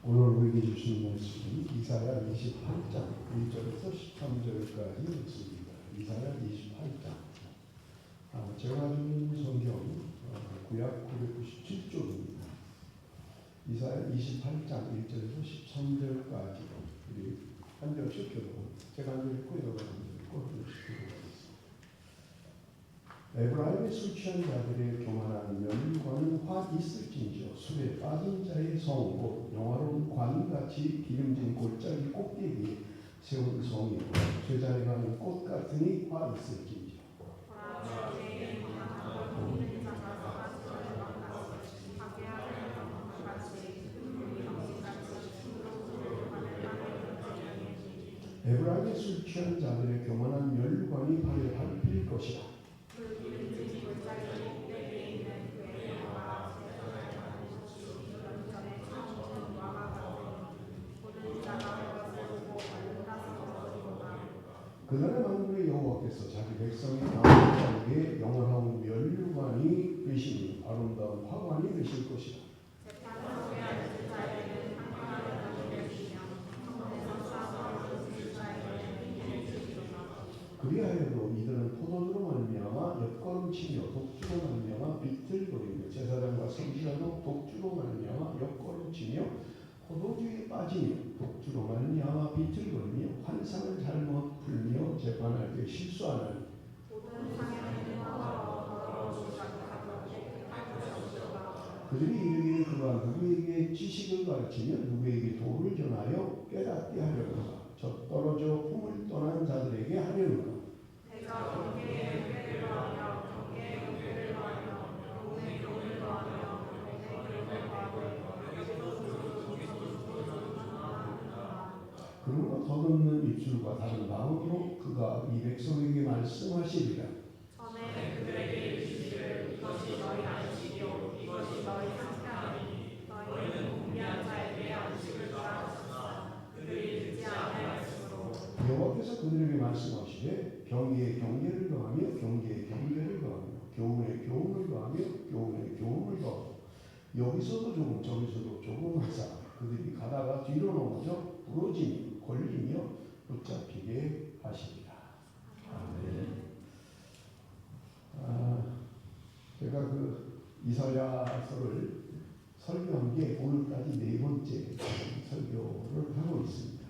오늘 우리에게 주신 말씀은 이사야 28장 1절에서 13절까지 있습니다. 이사야 28장. 제가 가지고 있는 성경 구약 997쪽입니다. 이사야 28장 1절에서 13절까지 우리 한 절씩 읽고 제가 한 절 읽고 여러분 한 절 읽고 한 절씩 읽어보겠습니다. 에브라임의 술 취한 자들의 교만한 면류관은 화 있을진지요 술에 빠진 자의 성 곧 영화로운 관같이 기름진 골짜기 꼭대기에 세운 성이요 제자리에 가는 꽃 같으니 화 있을진지요. 에브라임의 술 취한 자들의 교만한 면류관이 발에 밟힐 것이라. 그날의 만군의 여호와께서 자기 백성의 나무자에게 영원한 면류관이 되시니 아름다운 화관이 되실 것이다. 그리하여도 이들은 포도주로 말미암아 옆걸음치며 독주로 말미암아 비틀거리며 제사장과 선지자도 독주로 말미암아 옆걸음치며 포도주에 빠지며 독주로 말미암아 비틀거리며 환상을 잘못 풀며 재판할 때 실수하는 그들이 이르기를 그가 누구에게 지식을 가르치며 누구에게 도를 전하여 깨닫게 하려는가 저 떨어져 품을 떠난 자들에게 하려는가 그러므로 더듬는 입술과 다른 마음으로 그가 이 백성에게 말씀하시리라. 전에 그들에게 이르시기를 이것이 너희 안식이요 이것이 너희 상태하니 너희는 공의한 자에게 안식을 따랐으나 그들이 듣지 아니하였으므로 여호와께서 그들에게 말씀하시되 경계에 경계를 더하며 경계에 경계를 더하며 교훈에 교훈을 더하며 교훈에 교훈을 더하며 여기서도 조금 저기서도 조금 하사 그들이 가다가 뒤로 넘어져 부러지며 걸리며 붙잡히게 하시리라. 아멘. 제가 그 이사야서를 설교한 게 오늘까지 네 번째 설교를 하고 있습니다.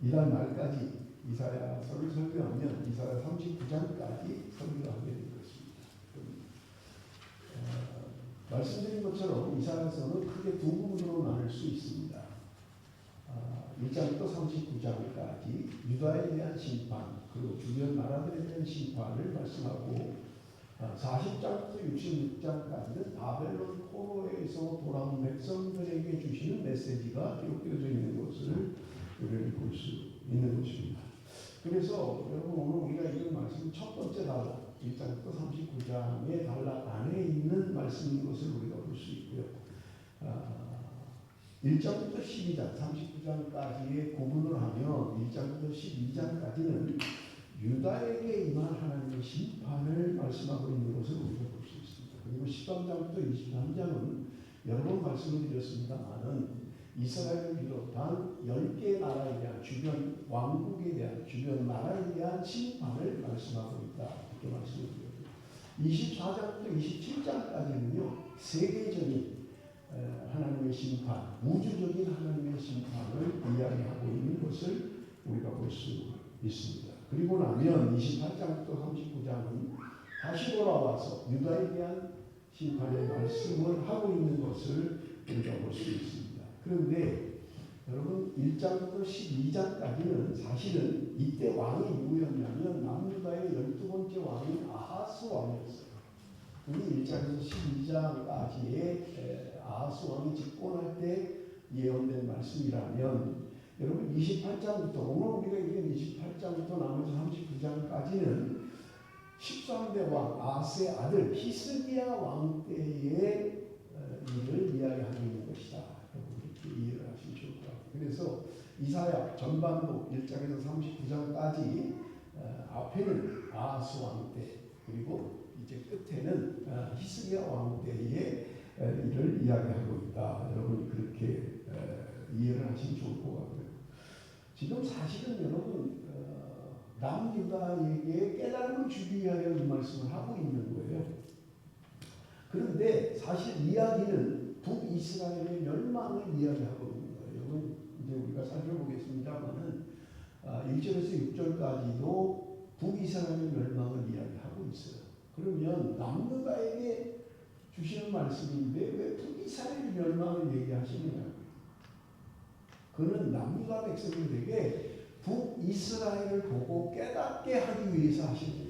이달 말까지 이사야서를 설교하면 이사야 39장까지 설교하게 될 것입니다. 말씀드린 것처럼 이사야서는 크게 두 부분으로 나눌 수 있습니다. 1장부터 39장까지 유다에 대한 심판 그리고 주변 나라들에 대한 심판을 말씀하고 40장부터 66장까지는 바벨론 포로에서 돌아온 백성들에게 주시는 메시지가 기록되어져 있는 것을 우리는 볼 수 있는 것입니다. 그래서 여러분 오늘 우리가 읽은 말씀 첫 번째 단락 1장부터 39장의 단락 안에 있는 말씀인 것을 우리가 볼 수 있고요. 1장부터 12장, 39장까지의 구분을 하면 1장부터 12장까지는 유다에게 임한 하나님의 심판을 말씀하고 있는 것을 우리가 볼 수 있습니다. 그리고 13장부터 23장은 여러 번 말씀을 드렸습니다만은 이스라엘을 비롯한 10개 나라에 대한 주변 왕국에 대한 주변 나라에 대한 심판을 말씀하고 있다. 이렇게 말씀을 드렸습니다. 24장부터 27장까지는요. 세계적인 하나님의 심판, 우주적인 하나님의 심판을 이야기하고 있는 것을 우리가 볼 수 있습니다. 그리고 나면 28장부터 39장은 다시 돌아와서 유다에 대한 심판의 말씀을 하고 있는 것을 우리가 볼 수 있습니다. 그런데 여러분 1장부터 12장까지는 사실은 이때 왕이 누구였냐면 남유다의 12번째 왕인 아하스 왕이었어요. 이 1장에서 12장까지의 아하스 왕이 집권할 때 예언된 말씀이라면 여러분 28장부터 오늘 우리가 읽은 28장부터 나머지 39장까지는 13대 왕 아하스의 아들 히스기야 왕 때의 일을 이야기하고 있는 것이다. 이렇게 이해를 하시면 좋을 것 같아요. 그래서 이사야 전반부 1장에서 39장까지 앞에는 아하스 왕 때 그리고 이제 끝에는 히스기야 왕 때의 일을 이야기하고 있다. 있다. 여러분이 그렇게 이해를 하시면 좋을 것 같고요. 지금 사실은 여러분 남유다에게 깨달음을 주기 위하여 이 말씀을 하고 있는 거예요. 그런데 사실 이야기는 북이스라엘의 멸망을 이야기하고 있는 거예요. 여러분 이제 우리가 살펴보겠습니다만은 1절에서 6절까지도 북이스라엘의 멸망을 이야기하고 있어요. 그러면 남유다에게 주시는 말씀인데 왜 북이스라엘 멸망을 얘기하시느냐고요. 그는 남유다 백성들에게 북이스라엘을 보고 깨닫게 하기 위해서 하신 거예요.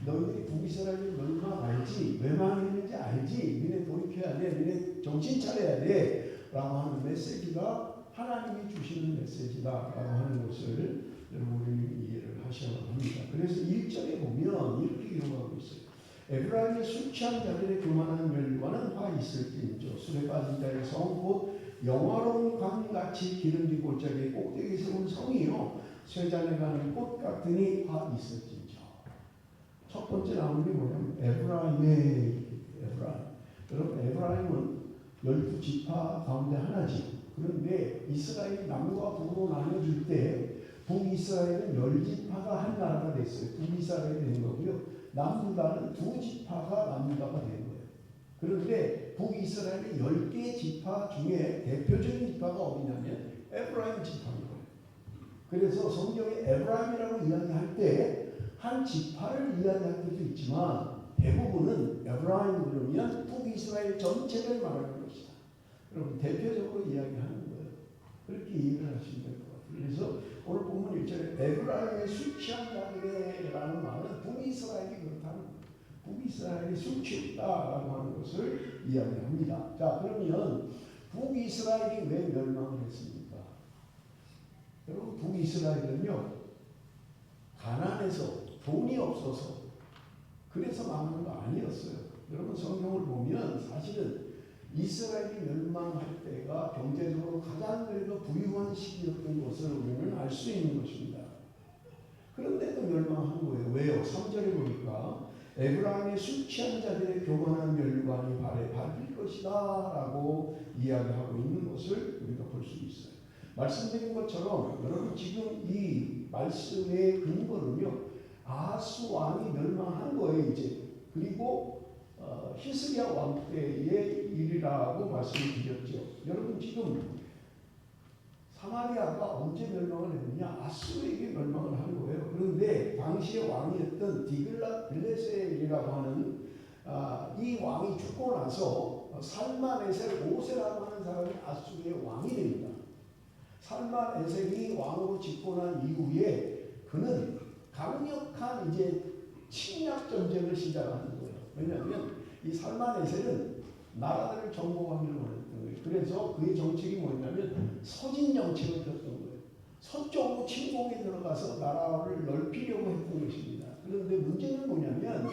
너희들이 북이스라엘을 멸망 알지? 왜 망했는지 알지? 너네 돌이켜야 돼. 너네 정신 차려야 돼. 라고 하는 메시지가 하나님이 주시는 메시지다. 라고 하는 것을 여러분이 이해를 하셔야 합니다. 그래서 1절에 보면 이렇게 기록하고 있어요. 에브라임의 술 취한 자들의 교만한 멸류관은 화 있을지인저 술에 빠진 자의 성 곧 영화로운 광같이 기름진 골짜기에 꼭대기 세운 성이요 쇠잔에 가는 꽃 같으니 화 있을지인저. 첫 번째 나오는 게 뭐냐면 에브라임. 여러분 에브라임은 12지파 가운데 하나지. 그런데 이스라엘이 남과 북으로 나눠줄 때 북이스라엘은 10지파가 한 나라가 됐어요. 북이스라엘이 된 거고요. 남유다는 2지파가 남유다가 된 거예요. 그런데 북이스라엘의 10개 지파 중에 대표적인 지파가 어디냐면 에브라임 지파인 거예요. 그래서 성경에 에브라임이라고 이야기할 때 한 지파를 이야기할 때도 있지만 대부분은 에브라임 그러면 북이스라엘 전체를 말하는 것이다. 여러분 대표적으로 이야기하는 거예요. 그렇게 이해를 하시면 될 것 같아요. 그래서 오늘 본문 1절에 에브라임의 술 취한 자들이라는 말은 북이스라엘이 그렇다는 거예요. 북이스라엘이 술 취했다라고 하는 것을 이야기합니다. 자, 그러면 북이스라엘이 왜 멸망을 했습니까? 여러분 북이스라엘은요 가난해서 돈이 없어서 그래서 망한 거 아니었어요. 여러분 성경을 보면 사실은 이스라엘이 멸망할 때가 경제적으로 가장 부유한 시기였던 것을 우리는 알 수 있는 것입니다. 그런데도 멸망한 거예요. 왜요? 3절에 보니까 에브라임의 술 취한 자들의 교만한 멸류관이 발에 밟힐 것이다 라고 이야기하고 있는 것을 우리가 볼 수 있어요. 말씀드린 것처럼 여러분 지금 이 말씀의 근거는요 아하스 왕이 멸망한 거예요 이제. 그리고 히스기야 왕 때의 일이라고 말씀을 드렸죠. 여러분 지금 사마리아가 언제 멸망을 했느냐? 아수르에게 멸망을 한 거예요. 그런데 당시의 왕이었던 디글랏빌레셀이라고 하는 이 왕이 죽고 나서 살만에셀 5세라고 하는 사람이 아수르의 왕이 됩니다. 살만에셀이 왕으로 집고 난 이후에 그는 강력한 이제 침략 전쟁을 시작하는 거예요. 왜냐하면 이 살만에셀은 나라들을 정복하기를 원했던 거예요. 그래서 그의 정책이 뭐냐면 서진 정책을 폈던 거예요. 서쪽으로 침공에 들어가서 나라를 넓히려고 했던 것입니다. 그런데 문제는 뭐냐면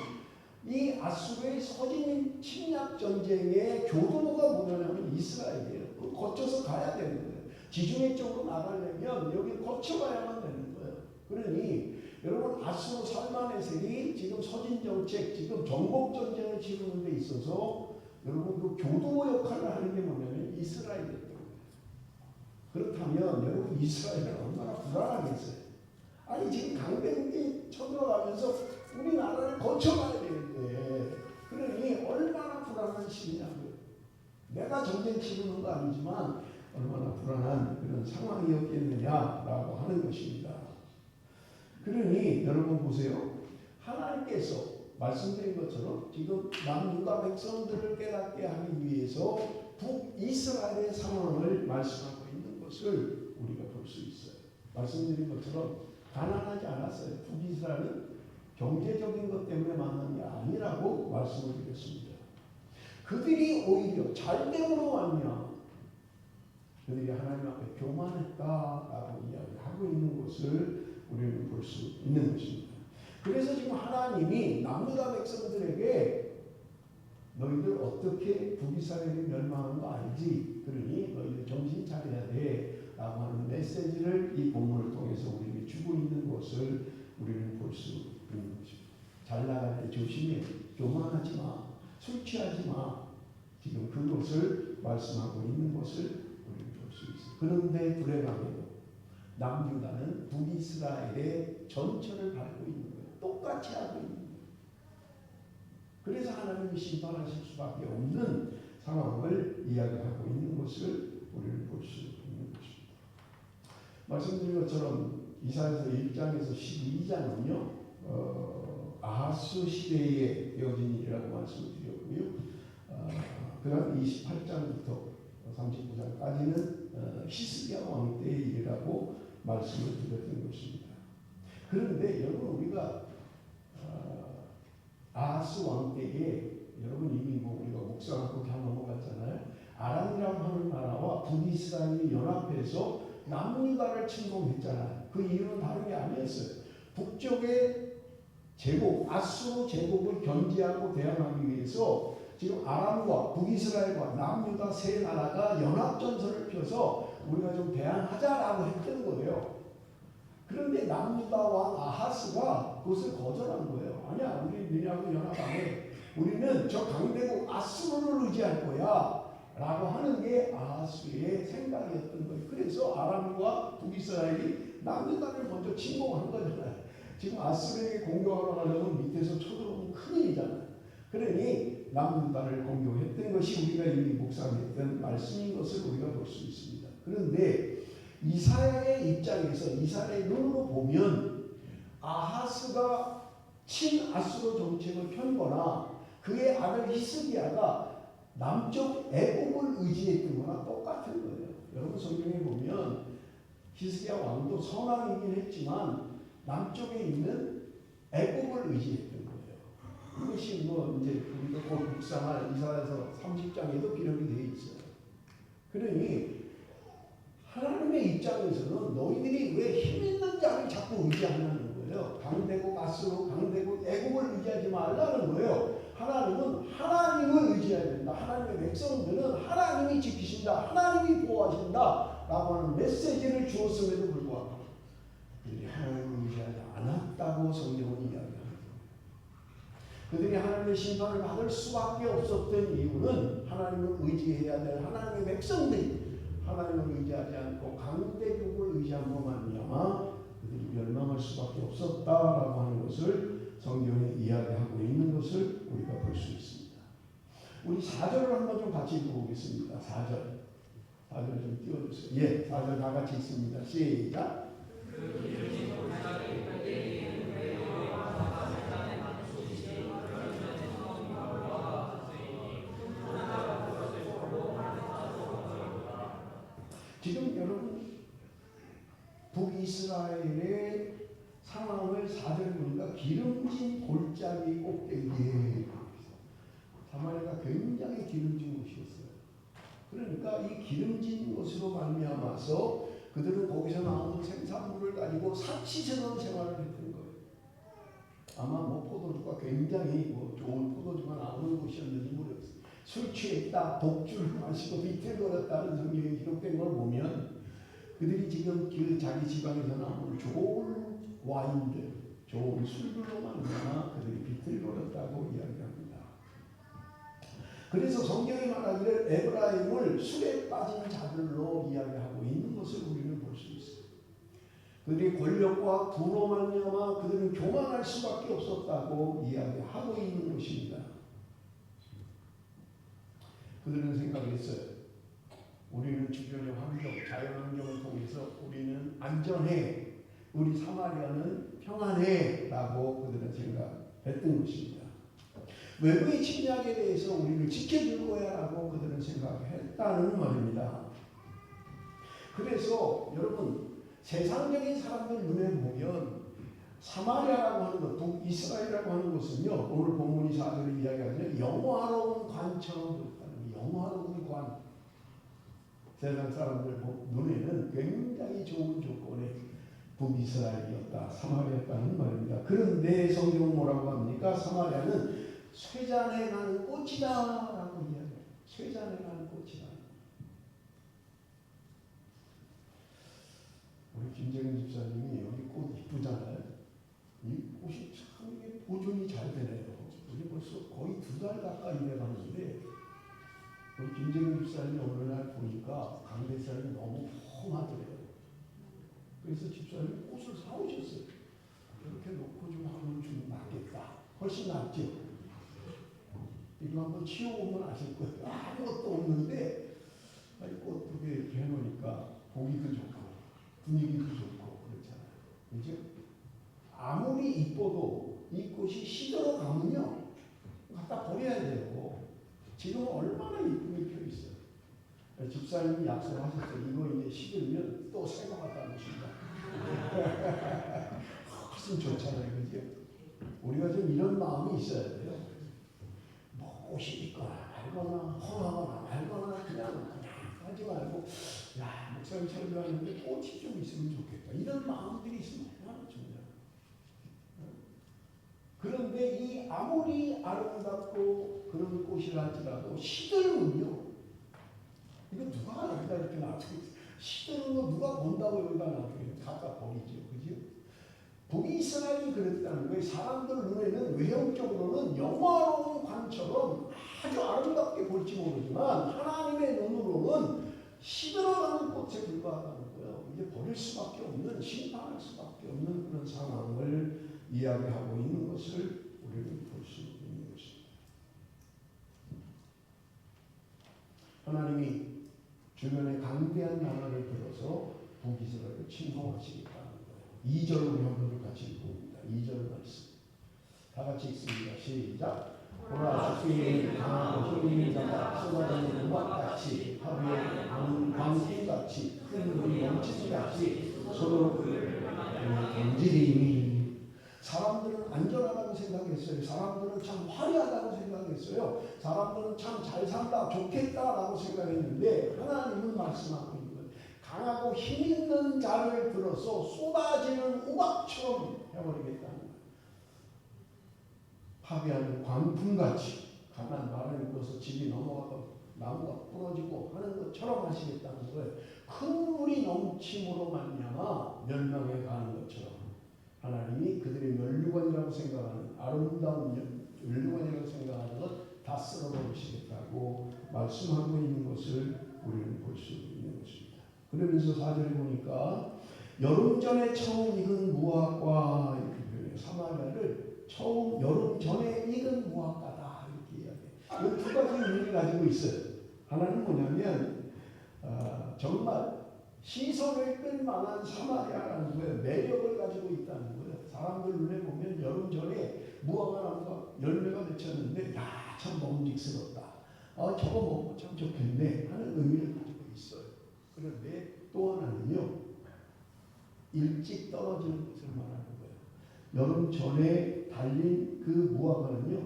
이 아수르의 서진 침략 전쟁의 교도로가 뭐냐면 이스라엘이에요. 그걸 거쳐서 가야 되는 거예요. 지중해 쪽으로 나가려면 여기 거쳐가야만 되는 거예요. 그러니 여러분 아수르 살만에셀이 지금 서진 정책, 지금 정복 전쟁을 치르는 데 있어서 여러분 그 교도 역할을 하는 게 뭐냐면 이스라엘이었던 거예요. 그렇다면 여러분 이스라엘은 얼마나 불안하겠어요. 아니 지금 강대국이 쳐들어가면서 우리나라를 거쳐가야 되는데 그러니 얼마나 불안한 시기냐고요. 내가 전쟁 치르는 거 아니지만 얼마나 불안한 그런 상황이었겠느냐라고 하는 것입니다. 그러니 여러분 보세요. 하나님께서 말씀드린 것처럼 지금 남유다 백성들을 깨닫게 하기 위해서 북이스라엘의 상황을 말씀하고 있는 것을 우리가 볼 수 있어요. 말씀드린 것처럼 가난하지 않았어요. 북이스라엘은 경제적인 것 때문에 망한 게 아니라고 말씀을 드렸습니다. 그들이 오히려 잘됨으로 말미암아 그들이 하나님 앞에 교만했다라고 이야기하고 있는 것을 우리는 볼 수 있는 것입니다. 그래서 지금 하나님이 남유다 백성들에게 너희들 어떻게 북이스라엘이 멸망한 거 알지? 그러니 너희들 정신 차려야 돼 라고 하는 메시지를 이 본문을 통해서 우리에게 주고 있는 것을 우리는 볼 수 있는 것입니다. 잘 나갈 때 조심해. 교만하지 마. 술 취하지 마. 지금 하는 것을 말씀하고 있는 것을 우리는 볼 수 있습니다. 그런데 불행하게도 남유다는 북이스라엘의 전철을 밟고 있는 거예요. 똑같이 하고 있는 거예요. 그래서 하나님이 심판하실 수밖에 없는 상황을 이야기하고 있는 것을 우리는 볼 수 있는 것입니다. 말씀드린 것처럼 이사야서 1장에서 12장은요. 아하스 시대에 이어진 일이라고 말씀을 드렸고요. 그 다음 28장부터 39장까지는 히스기야 왕 때의 일이라고 말씀을 드렸던 것입니다. 그런데 여러분 우리가 아하스 왕 때에 여러분 이미 우리가 묵상하고 다 넘어갔잖아요. 아람이라고 하는 나라와 북이스라엘이 연합해서 남유다를 침공했잖아요. 그 이유는 다른 게 아니었어요. 북쪽의 제국 아수르 제국을 견제하고 대항하기 위해서 지금 아람과 북이스라엘과 남유다 세 나라가 연합전선을 펴서 우리가 좀 대항하자라고 했던 거예요. 그런데 남유다 왕 아하스가 그것을 거절한 거예요. 아니야, 우리 너희하고 연합 안 해. 우리는 저 강대국 아수르를 의지할 거야 라고 하는 게 아하스의 생각이었던 거예요. 그래서 아람과 북이스라엘이 남유다를 먼저 침공한 거잖아요. 지금 아수르에게 공격하러 가려면 밑에서 쳐들어오면 큰일이잖아요. 그러니 남유다를 공격했던 것이 우리가 이미 묵상했던 말씀인 것을 우리가 볼 수 있습니다. 그런데 이사야의 입장에서 이사야의 눈으로 보면 아하스가 친아수르 정책을 펴거나 그의 아들 히스기야가 남쪽 애국을 의지했던 거나 똑같은 거예요. 여러분 성경에 보면 히스기야 왕도 선왕이긴 했지만 남쪽에 있는 애국을 의지했던 거예요. 이것이 뭐 이제 우리가 곧 묵상할 이사야서 30장에도 기록이 되어 있어요. 그러니 하나님의 입장에서는 너희들이 왜 힘 있는 자를 자꾸 의지하냐는 거예요. 강대국 아수르, 강대국 애국을 의지하지 말라는 거예요. 하나님은 하나님을 의지해야 된다. 하나님의 백성들은 하나님이 지키신다. 하나님이 보호하신다. 라고 하는 메시지를 주었음에도 불구하고 그들이 하나님을 의지하지 않았다고 성경은 이야기합니다. 그들이 하나님의 심판을 받을 수밖에 없었던 이유는 하나님을 의지해야 될 하나님의 백성들이 하나님을 의지하지 않고 강대국을 의지함으로 말미암아 그들이 멸망할 수밖에 없었다라고 하는 것을 성경에 이야기하고 있는 것을 우리가 볼 수 있습니다. 우리 4절을 한번 좀 같이 읽어보겠습니다. 4절 좀 띄워주세요. 예, 4절 다 같이 읽습니다. 시작. 지금 여러분 북이스라엘의 상황을 4절에 보니까 기름진 골짜기 꼭대기에 사마리아가 굉장히 기름진 곳이었어요. 그러니까 이 기름진 곳으로 말미암아서 그들은 거기서 나오는 생산물을 가지고 사치스러운 생활을 했던 거예요. 아마 뭐 포도주가 굉장히 뭐 좋은 포도주가 나오는 곳이었는지 모르겠어요. 술 취했다, 독주를 마시고 비틀거렸다는 성경에 기록된 걸 보면 그들이 지금 그 자기 지방에서 나오는 좋은 와인들, 좋은 술들로만 그들이 비틀거렸다고 이야기합니다. 그래서 성경이 말하기를 에브라임을 술에 빠진 자들로 이야기하고 있는 것을 우리는 볼 수 있어요. 그들이 권력과 부로 말미암아 그들은 교만할 수밖에 없었다고 이야기하고 있는 것입니다. 그들은 생각했어요. 우리는 주변의 환경, 자연환경을 통해서 우리는 안전해, 우리 사마리아는 평안해 라고 그들은 생각했던 것입니다. 외부의 침략에 대해서 우리를 지켜줄 거야 라고 그들은 생각했다는 말입니다. 그래서 여러분 세상적인 사람들 눈에 보면 사마리아라고 하는 것, 북이스라엘이라고 하는 것은요, 오늘 본문이 4절에 이야기하는 영화로운 관처럼 보였다는 영화로운 관. 세상 사람들 눈에는 굉장히 좋은 조건의 북이스라엘이었다, 사마리아였다는 말입니다. 그런데 성경은 뭐라고 합니까? 사마리아는 쇠잔에 나는 꽃이다 라고 이야기해요. 쇠잔에 나는 꽃이다. 우리 김재근 집사님이 여기 꽃 이쁘잖아요. 이 꽃이 참 이게 보존이 잘 되네요. 우리 벌써 거의 2달 가까이 돼가는데 그 김재경 집사님이 어느 날 보니까 강대상이 너무 험하더래요. 그래서 집사님이 꽃을 사오셨어요. 이렇게 놓고 좀 하면 좀 낫겠다. 훨씬 낫죠. 이거 한번 치워보면 아실 거예요. 아무것도 없는데 꽃 두 개 이렇게 해놓으니까 보기도 좋고 분위기도 좋고 그렇잖아요. 그죠? 아무리 이뻐도 이 꽃이 시들어가면요 갖다 버려야 돼요. 지금 얼마나 이쁘게 펴 있어요. 집사님이 약속하셨어요. 이거 이제 시들면 또 새거 갖다 놓으신다. 훨씬 좋잖아요. 그죠? 우리가 좀 이런 마음이 있어야 돼요. 뭐 꽃이 있거나 말거나 험하거나 말거나 그냥 하지 말고 야 목사님 설교하는데 꽃이 좀 있으면 좋겠다. 이런 마음들이 있으면 얼마나 좋냐. 그런데 이 아무리 아름답고 그런 꽃이라 할지라도 시들면요. 이거 누가 여기다 이렇게 놔두고 시드는 거 누가 본다고 여기다 놔두고 갖다 버리죠. 그죠? 북이스라엘이 그랬다는 거예요. 사람들 눈에는 외형적으로는 영화로운 관처럼 아주 아름답게 볼지 모르지만 하나님의 눈으로는 시들어가는 꽃에 불과하다는 거예요. 이제 버릴 수밖에 없는 심판할 수밖에 없는 그런 상황을 이야기하고 있는 것을 우리는 볼 수 있는 것입니다. 하나님이 주변에 강대한 나라를 들어서 북이스라엘을 침공하시겠다는 거예요. 2절 우리 한번 같이 읽어봅니다. 2절 말씀. 다 같이 읽습니다. 시작. 보라 주의 강하고 힘있는 자가 쏟아지는 음악같이 하루에 많은 광풍같이 큰 물이 넘치기같이 서로 경질이니 사람들은 안전하다고 생각했어요. 사람들은 참 화려하다고 생각했어요. 사람들은 참 잘 산다, 좋겠다라고 생각했는데 하나님은 말씀하고 있는 거예요. 강하고 힘있는 자를 들어서 쏟아지는 우박처럼 해버리겠다는 거예요. 파괴하는 광풍같이 가난 말을 입어서 집이 넘어가고 나무가 부러지고 하는 것처럼 하시겠다는 거예요. 큰 물이 넘침으로 말미암아 멸망해 가는 것처럼 하나님이 그들의 면류관이라고 생각하는 아름다운 면류관이라고 생각하는 것 다 쓸어버리시겠다고 말씀하고 있는 것을 우리는 볼 수 있는 것입니다. 그러면서 4절에 보니까 여름 전에 처음 익은 무화과 이렇게 표현해요. 사마리아를 처음 여름 전에 익은 무화과다 이렇게 이야기해요. 이 두 가지 의미를 가지고 있어요. 하나는 뭐냐면 정말 시선을 끌만한 사마리아라는 거예요. 매력을 가지고 있다는 거예요. 사람들 눈에 보면 여름 전에 무화과 나무가 열매가 맺혔는데 야 참 먹음직스럽다. 저거 먹고 참 좋겠네 하는 의미를 가지고 있어요. 그런데 또 하나는요. 일찍 떨어지는 것을 말하는 거예요. 여름 전에 달린 그 무화과는요.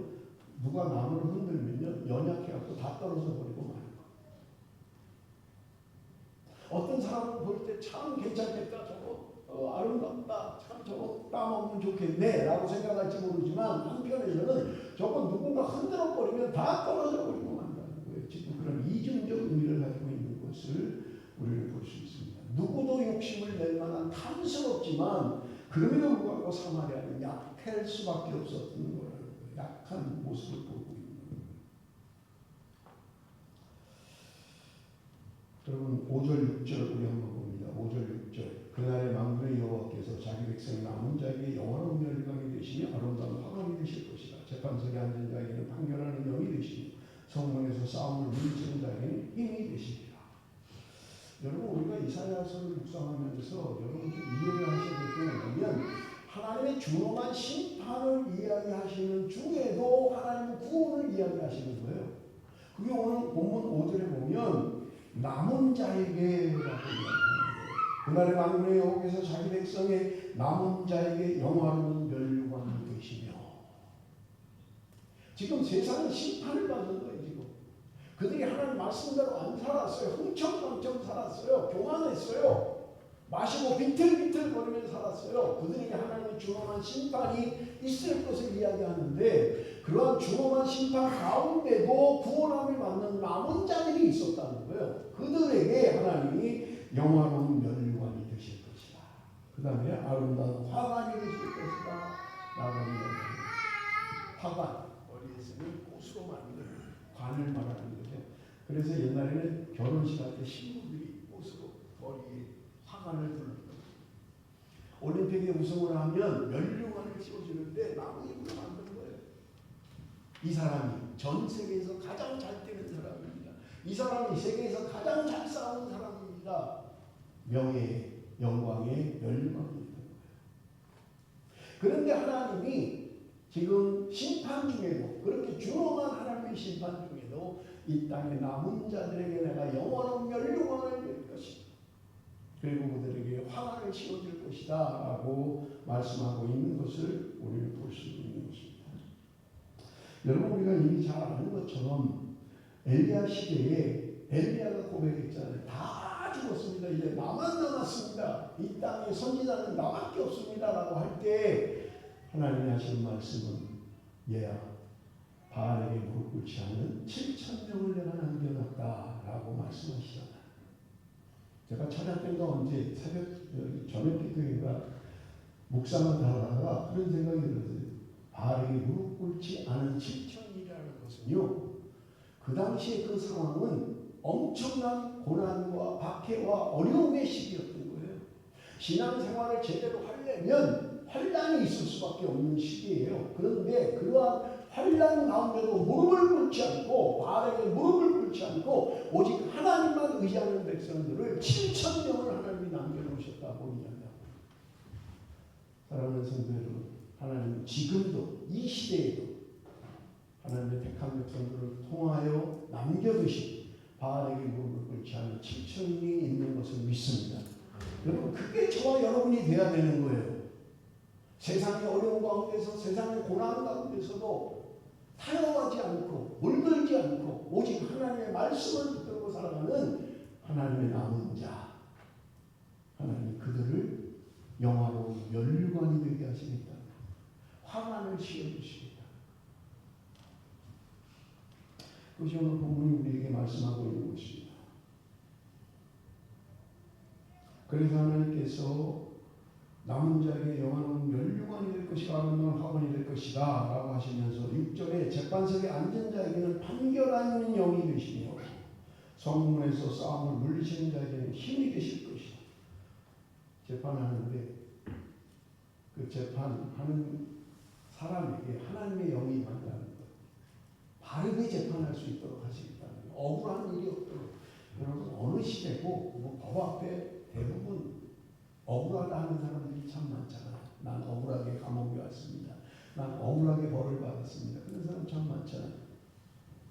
누가 나무를 흔들면요. 연약해갖고 다 떨어져 버리고 마는 거예요. 어떤 사람을 볼 때 참 괜찮겠다. 저거 아름답다. 참 저거 따먹으면 좋겠네 라고 생각할지 모르지만 한편에서는 저거 누군가 흔들어 버리면 다 떨어져 버리고 만다는 거예요. 지금 그런 이중적 의미를 가지고 있는 것을 우리는 볼 수 있습니다. 누구도 욕심을 낼 만한 탐스럽지만 그럼에도 불구하고 사마리아는 약할 수밖에 없었던 거라는 거예요. 약한 모습을 보고 있는 거예요. 여러분 5절 6절 우리 한번 봅니다. 5절 6절 그날의 만군의 여호와께서 자기 백성 남은 자에게 영원한 멸류관이 되시며 아름다운 화관이 되실 것이다. 재판석에 앉은 자에게는 판결하는 영이 되시며 성문에서 싸움을 물리치는 자에게는 힘이 되시리라. 여러분 우리가 이사야서를 묵상하면서 여러분 좀 이해를 하셔야 될 게 뭐냐면 하나님의 준엄한 심판을 이야기하시는 중에도 하나님의 구원을 이야기하시는 거예요. 그게 오늘 본문 5절에 보면 남은 자에게라고 이야기하는 거예요. 그날의 만군의 여호와께서 자기 백성의 남은 자에게 영화로운 멸류관이 되시며 지금 세상은 심판을 받는 거예요. 지금 그들이 하나님 말씀대로 안 살았어요. 흥청망청 살았어요. 교만했어요. 마시고 비틀비틀 거리면서 살았어요. 그들에게 하나님의 준엄한 심판이 있을 것을 이야기하는데 그러한 준엄한 심판 가운데도 구원함을 받는 남은 자들이 있었다는 거예요. 그들에게 하나님이 영화로운 멸류관이 되실 것이다. 그 다음에 아름다운 화관이 되실 것이다. 라고 이야기합니다. 화관, 어디에 쓰면 꽃으로 만든 관을 말하는 거죠. 그래서 옛날에는 결혼식 할 때 신부들이 옷으로 머리에 화관을 둘렀던 올림픽에 우승을 하면 면류관을 씌워주는데 나무 잎으로 만든 거예요. 이 사람이 전 세계에서 가장 잘 뛰는 사람입니다. 이 사람이 세계에서 가장 잘 싸우는 사람입니다. 명예, 영광의 면류관이 있는 거예요. 그런데 하나님이 지금 심판 중에도 그렇게 준엄한 하나님의 심판 중에도 이 땅에 남은 자들에게 내가 영원한 면류관을 낼 것이다. 그리고 그들에게 화관을 씌워줄 것이다 라고 말씀하고 있는 것을 우리는 볼 수 있는 것입니다. 여러분 우리가 이미 잘 아는 것처럼 엘리야 시대에 엘리야가 고백했잖아요. 다 죽었습니다. 이제 나만 남았습니다. 이 땅에 선지자는 나밖에 없습니다 라고 할 때 하나님이 하시는 말씀은 얘야 바알에게 무릎 꿇지 않은 7,000명을 내가 남겨놨다 라고 말씀하시잖아요. 제가 찾아뵌가 언제 새벽 저녁 기도인가 묵상을 하다가 그런 생각이 들었어요. 바알에게 무릎 꿇지 않은 7,000이라는 것은요. 그 당시에 그 상황은 엄청난 고난과 박해와 어려움의 시기였던 거예요. 신앙생활을 제대로 하려면 환란이 있을 수밖에 없는 시기예요. 그런데 그러한 환란 가운데도 무릎을 꿇지 않고 바알에게 무릎을 꿇지 않고 오직 하나님만 의지하는 백성들을 7,000명을 하나님이 남겨놓으셨다고 이야기합니다. 사랑하는 성도 여러분, 하나님은 지금도 이 시대에도 하나님의 택한 백성들을 통하여 남겨두신 바알에게 무릎을 꿇지 않은 7,000명이 있는 것을 믿습니다. 여러분 그게 저와 여러분이 돼야 되는 거예요. 세상의 어려운 가운데서 세상의 고난 가운데서도 타협하지 않고 물들지 않고 오직 하나님의 말씀을 붙들고 살아가는 하나님의 남은 자 하나님 그들을 영화로운 면류관이 되게 하시겠다. 화관을 씌워주시겠다. 그것이 오늘 본문이 우리에게 말씀하고 있는 것입니다. 그래서 하나님께서 남은 자에게 영원한 면류관이 될 것이다. 아름다운 화관이 될 것이다. 라고 하시면서 6절에 재판석에 앉은 자에게는 판결하는 영이 되시며 성문에서 싸움을 물리시는 자에게는 힘이 되실 것이다. 재판하는데 그 재판하는 사람에게 하나님의 영이 임한다는 것. 바르게 재판할 수 있도록 하시겠다는 것. 억울한 일이 없도록. 여러분 어느 시대고 법 앞에 대부분 억울하다 하는 사람들이 참 많잖아요. 난 억울하게 감옥에 왔습니다. 난 억울하게 벌을 받았습니다. 그런 사람 참 많잖아요.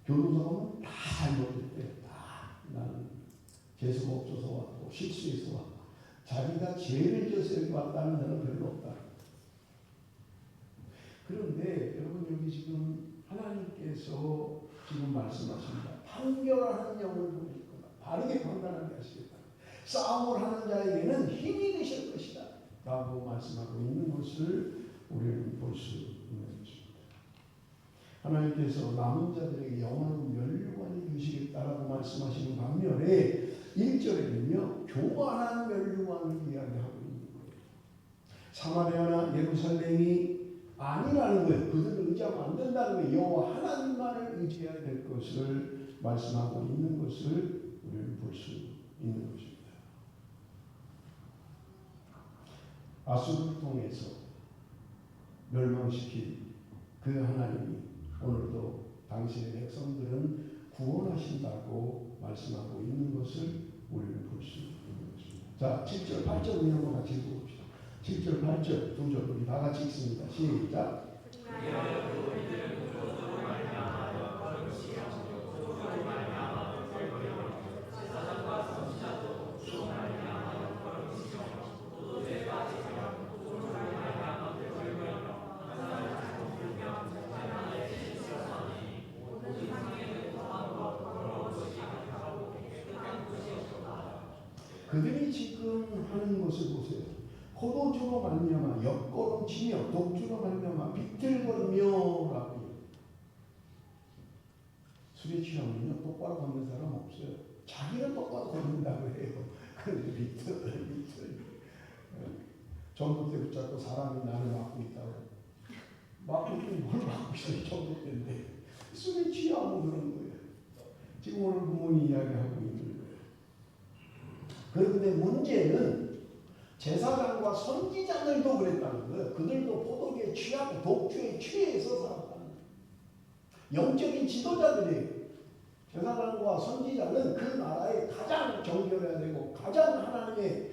교도소 가면 다 잘못했대. 다 나는 재수가 없어서 왔고 실수해서 왔고 자기가 죄를 져서 여기 왔다는 사람은 별로 없다. 그런데 여러분 여기 지금 하나님께서 지금 말씀하십니다. 판결하는 영을 보낼 거다. 바르게 판단하게 하시겠다. 싸움을 하는 자에게는 힘이 되실 것이다. 라고 말씀하고 있는 것을 우리는 볼 수 있는 것입니다. 하나님께서 남은 자들에게 영원한 면류관이 되시겠다라고 말씀하시는 반면에 1절에는요. 교만한 면류관을 이야기하고 있는 거예요. 사마리아나 예루살렘이 아니라는 거예요. 그들을 의지하면 안 된다는 거예요. 여호와 하나님만을 의지해야 될 것을 말씀하고 있는 것을 우리는 볼 수 있는 것입니다. 아수르를 통해서 멸망시킨 그 하나님이 오늘도 당신의 백성들은 구원하신다고 말씀하고 있는 것을 우리는 볼 수 있는 것입니다. 자, 7절, 8절 우리 한번 같이 읽어봅시다. 7절, 8절 두 절 우리 다 같이 읽습니다. 시작. 그들이 지금 하는 것을 보세요. 포도주로 말미암아 옆걸음치며 독주로 말미암아 비틀거리며라고. 술에 취하면요 똑바로 걷는 사람 없어요. 자기는 똑바로 걷는다고 해요. 그런데 비틀 전봇대 붙잡고 사람이 나를 막고 있다고. 막고 있더니 뭘 막고 있어요. 전봇대인데 술에 취하면 그런 거예요. 지금 오늘 본문이 이야기하고 있는 거예요. 그런데 문제는 제사장과 선지자들도 그랬다는 거예요. 그들도 포도주에 취하고 독주에 취해서 살았다는 거예요. 영적인 지도자들이에요. 제사장과 선지자는 그 나라에 가장 정결해야 되고 가장 하나님의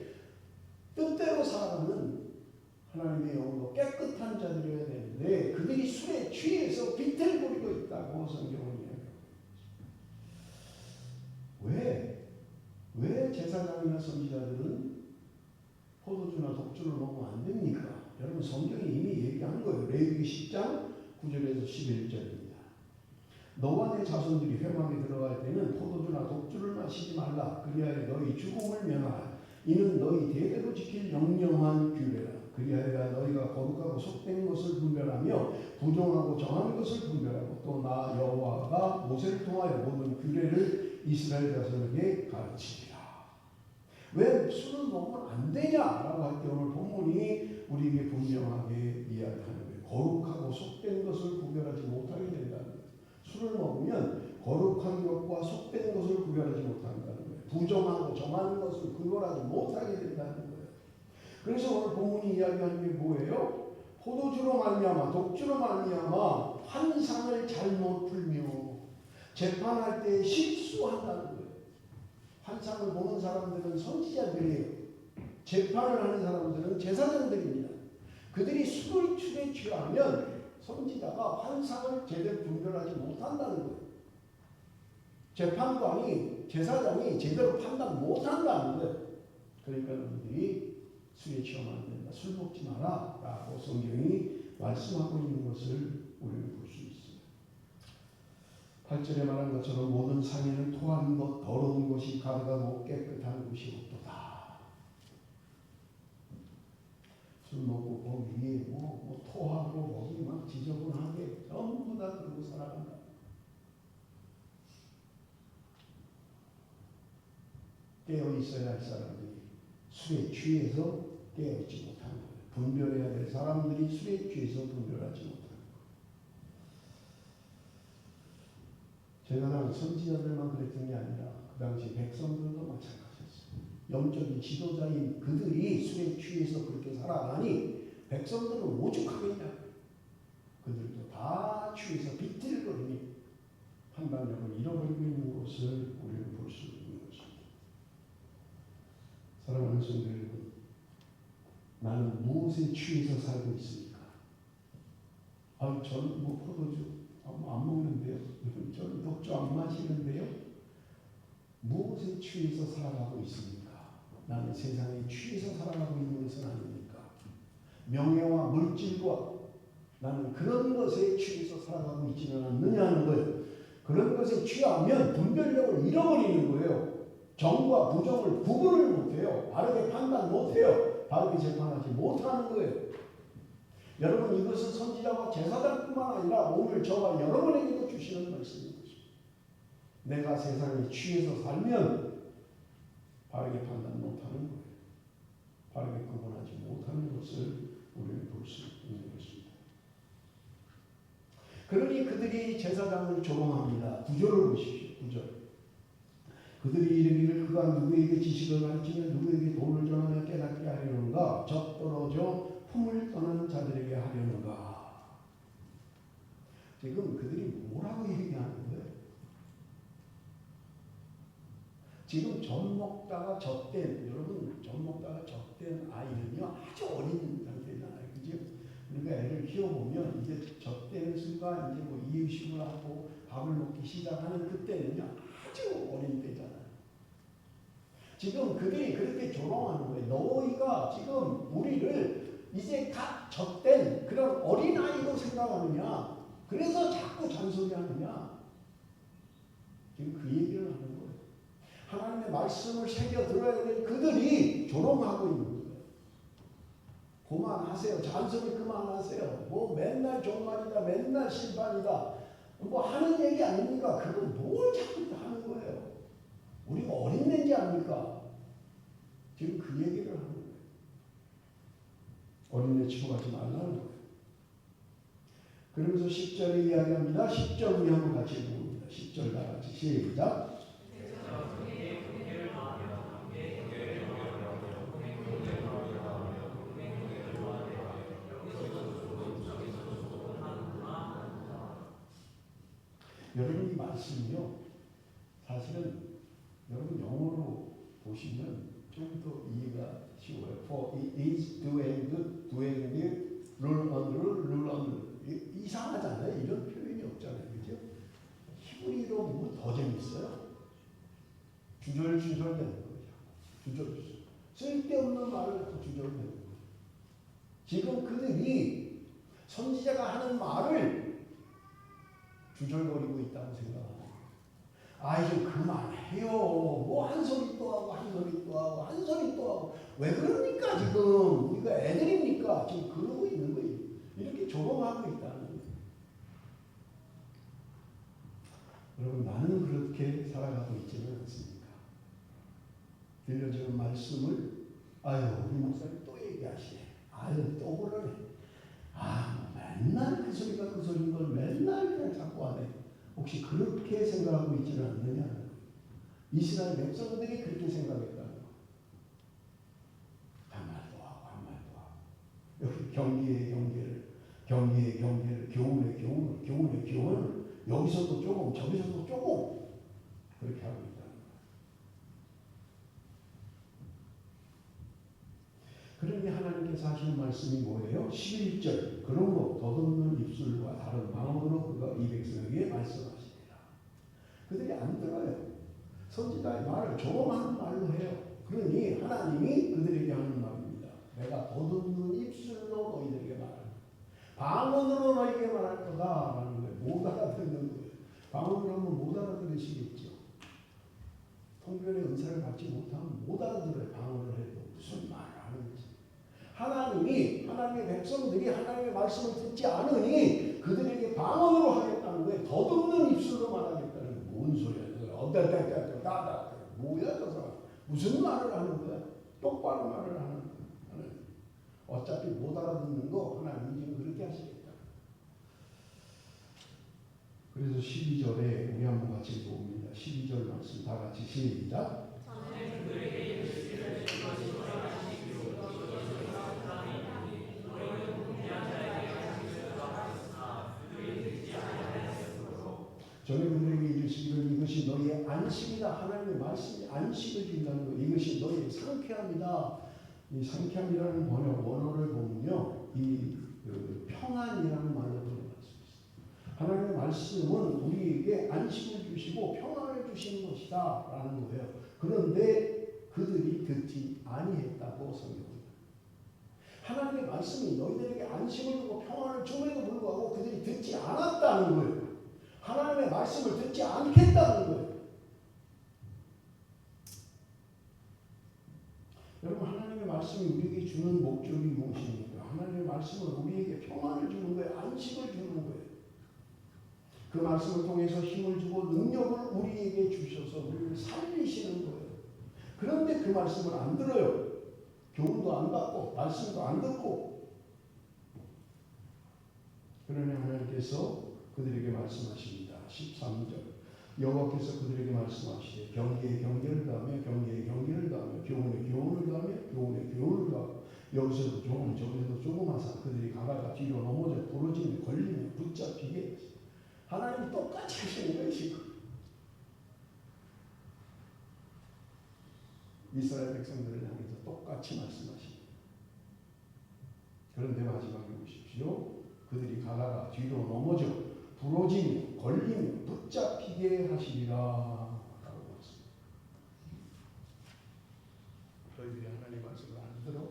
뜻대로 살아가는 하나님의 영으로 깨끗한 자들이어야 되는데 그들이 술에 취해서 비틀거리고 있다고 성경은 이야기합니다. 왜 제사장이나 선지자들은 포도주나 독주를 먹으면 안 됩니까? 여러분 성경이 이미 얘기한 거예요. 레위기 10장 9절에서 11절입니다. 너와 내 자손들이 회막에 들어갈 때는 포도주나 독주를 마시지 말라. 그리하여 너희 죽음을 면하라. 이는 너희 대대로 지킬 영영한 규례라. 그리하여 너희가 거룩하고 속된 것을 분별하며 부정하고 정한 것을 분별하고 또 나 여호와가 모세를 통하여 모든 규례를 이스라엘 자손에게 가르치리라. 왜 술을 먹으면 안 되냐라고 할 때 오늘 본문이 우리에게 분명하게 이야기하는 거예요. 거룩하고 속된 것을 구별하지 못하게 된다는 거예요. 술을 먹으면 거룩한 것과 속된 것을 구별하지 못한다는 거예요. 부정하고 정한 것을 구별하지 못하게 된다는 거예요. 그래서 오늘 본문이 이야기하는 게 뭐예요? 포도주로 말미암아 독주로 말미암아 환상을 잘못 풀며 재판할 때 실수한다는 거예요. 환상을 보는 사람들은 선지자들이에요. 재판을 하는 사람들은 제사장들입니다. 그들이 술에 취하면 선지자가 환상을 제대로 분별하지 못한다는 거예요. 재판관이 제사장이 제대로 판단 못한다는 거예요. 그러니까 그들이 술에 취하면 안 된다. 술 먹지 마라 라고 성경이 말씀하고 있는 것을 우리는 볼 수 있습니다. 8절에 말한 것처럼 모든 상에는 토한 것 더러운 것이 가득하고 깨끗한 것이 없도다. 술 먹고 거기에 토하고 거기 막 지저분하게 전부 다 그러고 살아간다. 깨어 있어야 할 사람들이 술에 취해서 깨어있지 못한 거예요. 분별해야 될 사람들이 술에 취해서 분별하지 못한 거예요. 제가 선지자들만 그랬던 게 아니라 그 당시 백성들도 마찬가지였어요. 영적인 지도자인 그들이 술에 취해서 그렇게 살아가니 백성들은 오죽하겠냐. 그들도 다 취해서 비틀거리니 판단력을 잃어버리고 있는 것을 우리는 볼 수 있는 것입니다. 사랑하는 성도 여러분, 나는 무엇에 취해서 살고 있습니까? 저는 포도주 안 먹는데요. 저는 독주 안 마시는데요. 무엇에 취해서 살아가고 있습니까? 나는 세상에 취해서 살아가고 있는 것은 아닙니까? 명예와 물질과 나는 그런 것에 취해서 살아가고 있지는 않느냐는 거예요. 그런 것에 취하면 분별력을 잃어버리는 거예요. 정과 부정을 구분을 못해요. 바르게 판단 못해요. 바르게 재판하지 못하는 거예요. 여러분 이것은 선지자와 제사장뿐만 아니라 오늘 저와 여러분에게도 주시는 말씀인 것입니다. 내가 세상에 취해서 살면 바르게 판단 못하는 거예요. 바르게 구분하지 못하는 것을 우리는 볼 수 있는 것입니다. 그러니 그들이 제사장을 조롱합니다. 9절을 보십시오. 9절. 그들이 이르기를 그가 누구에게 지식을 가르치며 누구에게 도를 전하며 깨닫게 하려는가? 젖떨어져 품을 떠난 자들에게 하려는가? 지금 그들이 뭐라고 얘기하는 거예요? 지금 젖 먹다가 젖된, 여러분 젖 먹다가 젖된 아이는요 아주 어린 상태잖아요. 그죠? 우리가 애를 키워보면 이제 젖되는 순간 이제 이유식을 하고 밥을 먹기 시작하는 그때는요 아주 어린 때잖아요. 지금 그들이 그렇게 조롱하는 거예요. 너희가 지금 우리를 이제 갓 젖된 그런 어린아이로 생각하느냐. 그래서 자꾸 잔소리하느냐. 지금 그 얘기를 하는 거예요. 하나님의 말씀을 새겨 들어야 될 그들이 조롱하고 있는 거예요. 그만하세요. 잔소리 그만하세요. 맨날 종말이다. 맨날 심판이다. 하는 얘기 아닙니까? 그걸 뭘 자꾸 하는 거예요. 우리가 어린애지 아닙니까? 지금 그 얘기를 하는 거예요. 어린애 취급하지 말라는 거예요. 그러면서 10절에 이야기합니다. 10절 우리 한번 같이 읽어봅니다. 10절 다 같이 시작. 여러분 이 말씀이요. 사실은 여러분 영어로 보시면 좀 더 이해가 쉬워요. For it is doing good, doing it, rule on rule, rule on rule. 이상하잖아요. 이런 표현이 없잖아요. 그죠? 히브리로 보면 더 재밌어요. 주절주절 되는 거죠. 주절주절. 쓸데없는 말을 갖고 주절되는 거죠. 지금 그들이 선지자가 하는 말을 주절거리고 있다고 생각합니다. 아, 좀 그만해요. 뭐 한 소리 또 하고 한 소리 또 하고 한 소리 또 하고 왜 그럽니까 지금? 우리가 애들입니까? 지금 그러고 있는 거예요. 이렇게 조롱하고 있다는 거예요. 여러분 나는 그렇게 살아가고 있지는 않습니까? 들려주는 말씀을 아유 우리 목사님 또 얘기하시네. 아유 또 그러네. 아 맨날 그 소리가 그 소리인 걸 맨날 그냥 자꾸 하네. 혹시 그렇게 생각하고 있지는 않느냐? 이스라엘 백성들이 그렇게 생각했다는 거. 한 말도 하고 한 말도 하고 여기 경계의 경계를 경계의 경계를 교훈의 교훈을 교훈의 교훈을 여기서도 조금 저기서도 조금 그렇게 하고 있다는 거. 그러니 하나님께서 하시는 말씀이 뭐예요? 11절 그러므로 더듬는 입술과 다른 마음으로 그가 이 백성에게 말씀하시니라. 그들이 안 들어요. 선지자의 말을 조롱하는 말로 해요. 그러니 하나님이 그들에게 하는 말입니다. 내가 더듬는 입술로 너희들에게 말한다. 방언으로 너희에게 말할 거다라는 거예요. 못 알아듣는 거예요. 방언으로 하면 못 알아들으시겠죠. 통변의 은사를 받지 못하면 못 알아들어요. 방언을 해도 무슨 말을 하는지. 하나님의 백성들이 하나님의 말씀을 듣지 않으니 그들에게 방언으로 하겠다는 거예요. 더듬는 입술로 말하겠다는 거예요. 뭔 소리야? 어따따따따따 뭐야 저 사람? 무슨 말을 하는 거야? 똑바로 말을 하는 거야. 어차피 못 알아듣는 거 하나님이 지금 그렇게 하시겠다. 그래서 12절에 우리 한번 같이 읽어봅니다. 12절 말씀 다 같이 시작. 전에 그들에게 이르시기를 이것이 너희의 안식이다. 하나님의 말씀이 안식을 준다는 것. 이것이 너희의 상쾌함이다. 이 상쾌함이라는 번역 원어를 보면요, 평안이라는 말로 번역할 수 있어요. 하나님의 말씀은 우리에게 안식을 주시고 평안을 주시는 것이다라는 거예요. 그런데 그들이 듣지 아니했다고 성경합니다. 하나님의 말씀이 너희들에게 안식을 주고 평안을 줌에도 불구하고 그들이 듣지 않았다는 거예요. 하나님의 말씀을 듣지 않겠다는 거예요. 여러분 하나님의 말씀이 우리에게 주는 목적이 무엇입니까? 하나님의 말씀은 우리에게 평안을 주는 거예요. 안식을 주는 거예요. 그 말씀을 통해서 힘을 주고 능력을 우리에게 주셔서 우리를 살리시는 거예요. 그런데 그 말씀을 안 들어요. 교훈도 안 받고 말씀도 안 듣고. 그러니 하나님께서 그들에게 말씀하십니다. 13절 여호와께서 그들에게 말씀하시되 경계의 경계를 더하며 경계의 경계를 더하며 교훈의 교훈을 더하며 교훈의 교훈을 더하고 여기서도 조금 저기서도 조금 하사 그들이 가다가 뒤로 넘어져 부러지며 걸리며 붙잡히게 하나님이 똑같이 하시는 거예요. 지금 이스라엘 백성들을 향해서 똑같이 말씀하십니다. 그런데 마지막에 보십시오. 그들이 가다가 뒤로 넘어져 부러지며 걸리며 붙잡히게 하시리라 라고 말씀합니다. 너희들이 하나님의 말씀을 안 들어?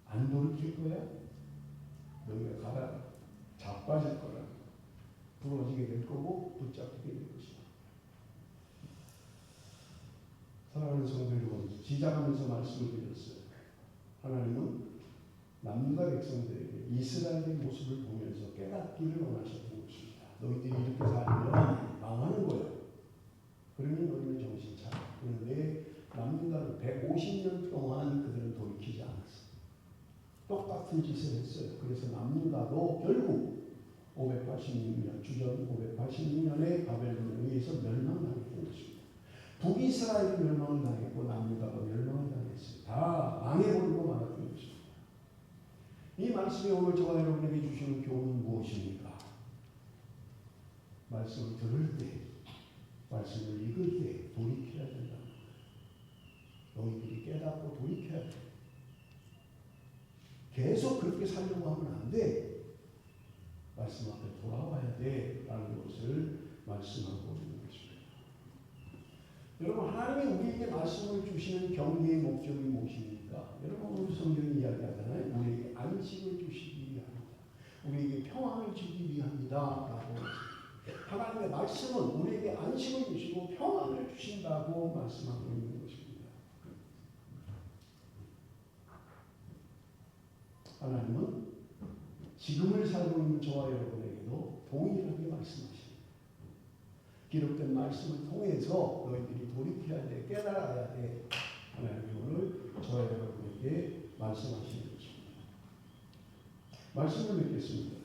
안 돌이킬 거야? 너희가 가다가 자빠질 거라. 부러지게 될 거고 붙잡히게 될 것이다. 사랑하는 성도 여러분, 시작하면서 말씀을 드렸어요. 하나님은 남유다 백성들에게 이스라엘의 모습을 보면서 깨닫기를 원하셨던 것입니다. 너희들이 이렇게 살면 망하는 거예요. 그러니 너희는 정신 차려. 그런데 남유다는 150년 동안 그들은 돌이키지 않았어요. 똑같은 짓을 했어요. 그래서 남유다도 결국 586년, 주전 586년에 바벨론에 의해서 멸망당했던 것입니다. 북이스라엘이 멸망을 당했고 남유다가 멸망을 당했어요. 다 망해버리고 말았던 것입니다. 이 말씀이 오늘 저와 여러분에게 주시는 교훈은 무엇입니까? 말씀을 들을 때, 말씀을 읽을 때 돌이켜야 된다. 너희들이 깨닫고 돌이켜야 돼. 계속 그렇게 살려고 하면 안 돼. 말씀 앞에 돌아와야 돼. 라는 것을 말씀하고 있는 것입니다. 여러분, 하나님이 우리에게 말씀을 주시는 경계의 목적이 무엇입니까? 여러분, 오늘 성경이 이야기하잖아요. 우리에게 안식을 주시기 위함이다. 우리에게 평안을 주기 위함이다. 라고 하나님의 말씀은 우리에게 안식을 주시고 평안을 주신다고 말씀하고 있는 것입니다. 하나님은 지금을 살고 있는 저와 여러분에게도 동일하게 말씀하십니다. 기록된 말씀을 통해서 너희들이 돌이켜야 돼, 깨달아야 돼. 하나님이 오늘 저와 여러분에게 말씀하시는 것입니다. 말씀을 맺겠습니다.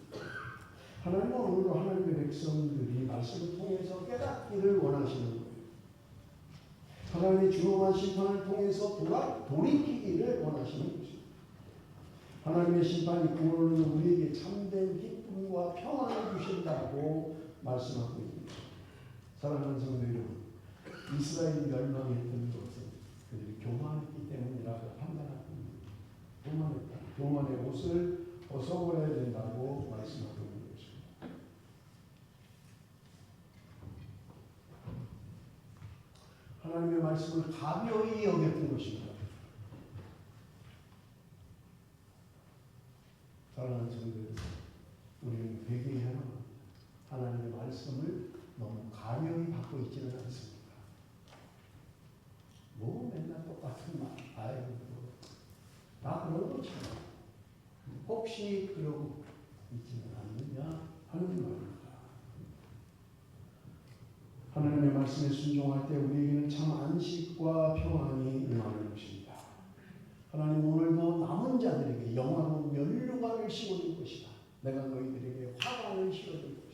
하나님은 오늘도 하나님의 백성들이 말씀을 통해서 깨닫기를 원하시는 거예요. 하나님의 준엄한 심판을 통해서 돌이키기를 원하시는 것입니다. 하나님의 심판이 그물로 우리에게 참된 기쁨과 평안을 주신다고 말씀하고 있습니다. 사랑하는 성도 여러분, 이스라엘이 멸망했던 것은 그들이 교만했기 때문이라고 판단하고 있습니다. 교만했다. 교만의 옷을 벗어버려야 된다고 말씀하고 있는 것입니다. 하나님의 말씀을 가벼이 여겼던 것입니다. 사랑하는 성도들, 우리는 회개해야 합니다. 하나님의 말씀을 너무 가벼이 받고 있지는 않습니다. 뭐 맨날 똑같은 말, 아이고, 나 그런 거 참. 혹시 그러고 있지는 않느냐 하는 말입니다. 하나님의 말씀에 순종할 때 우리에게는 참 안식과 평안이 임하는 것입니다. 하나님 오늘도 남은 자들에게 영화로운 면류관을 씌워줄 것이다. 내가 너희들에게 화관을 씌워줄 것이다.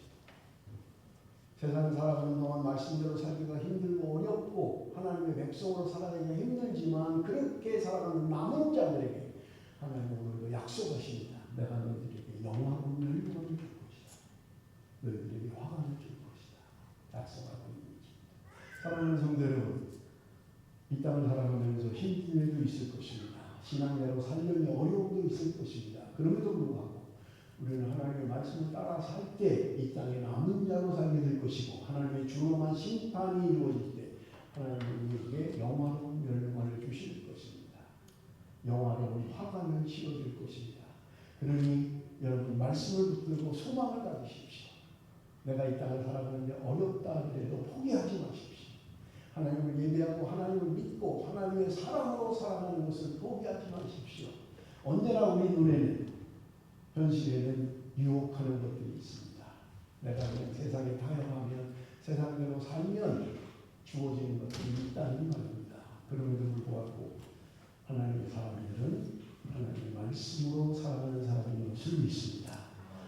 세상 살아가는 동안 말씀대로 살기가 힘들고 어렵고 하나님의 백성으로 살아가기가 힘들지만 그렇게 살아가는 남은 자들에게 하나님 오늘도 약속하십니다. 내가 너희들에게 영화로운 면류관을 줄 것이다. 너희들에게 화관을 줄 것이다. 약속하고 있는 것입니다. 사랑하는 성도 여러분, 이 땅을 살아가면서 힘든 일도 있을 것입니다. 신앙대로 살려니 어려움도 있을 것입니다. 그럼에도 불구하고 우리는 하나님의 말씀을 따라 살 때 이 땅에 남은 자로 살게 될 것이고 하나님의 준엄한 심판이 이루어질 때 하나님은 우리에게 영화로운 멸류관을 주실 것입니다. 영화로운 화관을 씌워줄 것입니다. 그러니 여러분 말씀을 붙들고 소망을 가지십시오. 내가 이 땅을 살아가는데 어렵다 하더라도 포기하지 마십시오. 하나님을 예배하고 하나님을 믿고 하나님의 사랑으로 살아가는 것을 포기하지 마십시오. 언제나 우리 눈에는 현실에는 유혹하는 것들이 있습니다. 내가 그냥 세상에 타협하면 세상대로 살면 주어지는 것들이 있다는 말입니다. 그럼에도 불구하고 하나님의 사람들은 하나님의 말씀으로 살아가는 사람인 것을 믿습니다.